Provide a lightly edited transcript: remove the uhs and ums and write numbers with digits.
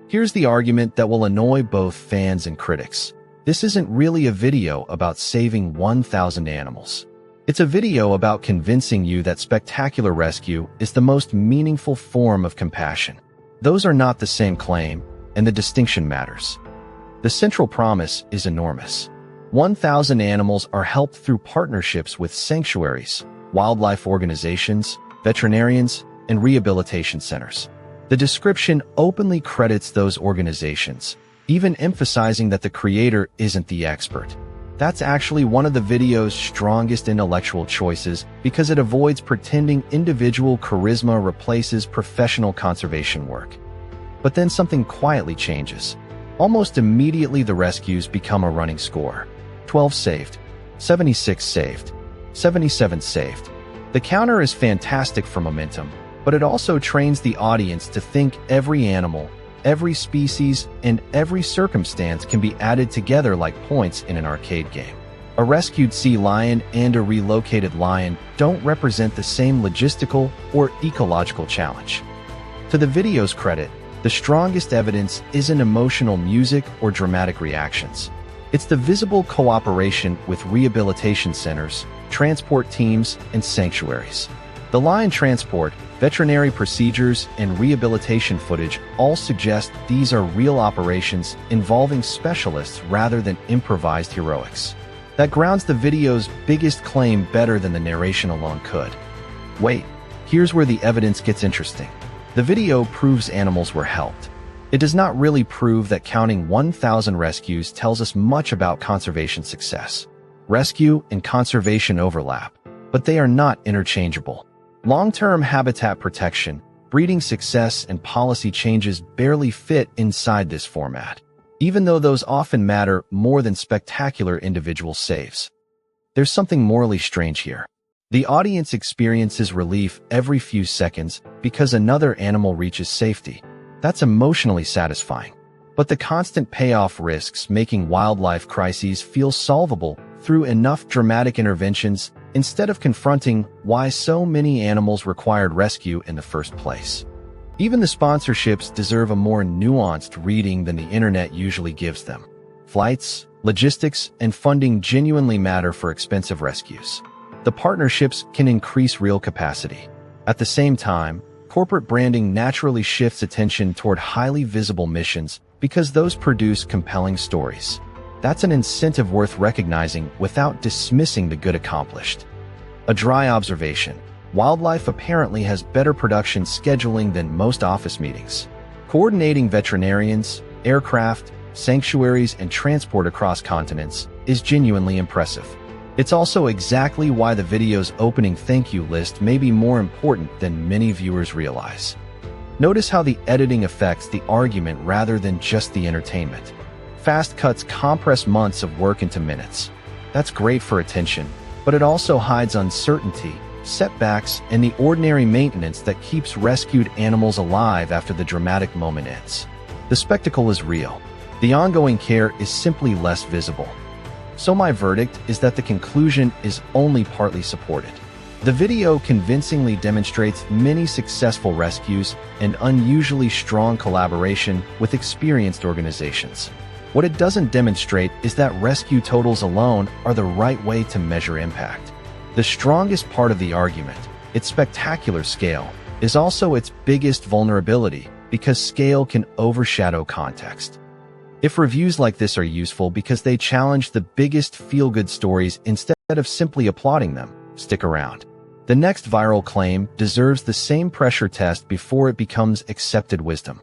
Here's the argument that will annoy both fans and critics. This isn't really a video about saving 1,000 animals. It's a video about convincing you that spectacular rescue is the most meaningful form of compassion. Those are not the same claim, and the distinction matters. The central promise is enormous. 1,000 animals are helped through partnerships with sanctuaries, wildlife organizations, veterinarians, and rehabilitation centers. The description openly credits those organizations, even emphasizing that the creator isn't the expert. That's actually one of the video's strongest intellectual choices because it avoids pretending individual charisma replaces professional conservation work. But then something quietly changes. Almost immediately the rescues become a running score. 12 saved, 76 saved, 77 saved. The counter is fantastic for momentum, but it also trains the audience to think every animal, every species, and every circumstance can be added together like points in an arcade game. A rescued sea lion and a relocated lion don't represent the same logistical or ecological challenge. To the video's credit, the strongest evidence isn't emotional music or dramatic reactions. It's the visible cooperation with rehabilitation centers, transport teams, and sanctuaries. The lion transport, veterinary procedures, and rehabilitation footage all suggest these are real operations involving specialists rather than improvised heroics. That grounds the video's biggest claim better than the narration alone could. Wait, here's where the evidence gets interesting. The video proves animals were helped. It does not really prove that counting 1,000 rescues tells us much about conservation success. Rescue and conservation overlap, but they are not interchangeable. Long-term habitat protection, breeding success, and policy changes barely fit inside this format, even though those often matter more than spectacular individual saves. There's something morally strange here. The audience experiences relief every few seconds because another animal reaches safety. That's emotionally satisfying. But the constant payoff risks making wildlife crises feel solvable through enough dramatic interventions instead of confronting why so many animals required rescue in the first place. Even the sponsorships deserve a more nuanced reading than the internet usually gives them. Flights, logistics, and funding genuinely matter for expensive rescues. The partnerships can increase real capacity. At the same time, corporate branding naturally shifts attention toward highly visible missions because those produce compelling stories. That's an incentive worth recognizing without dismissing the good accomplished. A dry observation. Wildlife apparently has better production scheduling than most office meetings. Coordinating veterinarians, aircraft, sanctuaries, and transport across continents is genuinely impressive. It's also exactly why the video's opening thank you list may be more important than many viewers realize. Notice how the editing affects the argument rather than just the entertainment. Fast cuts compress months of work into minutes. That's great for attention, but it also hides uncertainty, setbacks, and the ordinary maintenance that keeps rescued animals alive after the dramatic moment ends. The spectacle is real. The ongoing care is simply less visible. So my verdict is that the conclusion is only partly supported. The video convincingly demonstrates many successful rescues and unusually strong collaboration with experienced organizations. What it doesn't demonstrate is that rescue totals alone are the right way to measure impact. The strongest part of the argument, its spectacular scale, is also its biggest vulnerability because scale can overshadow context. If reviews like this are useful because they challenge the biggest feel-good stories instead of simply applauding them, stick around. The next viral claim deserves the same pressure test before it becomes accepted wisdom.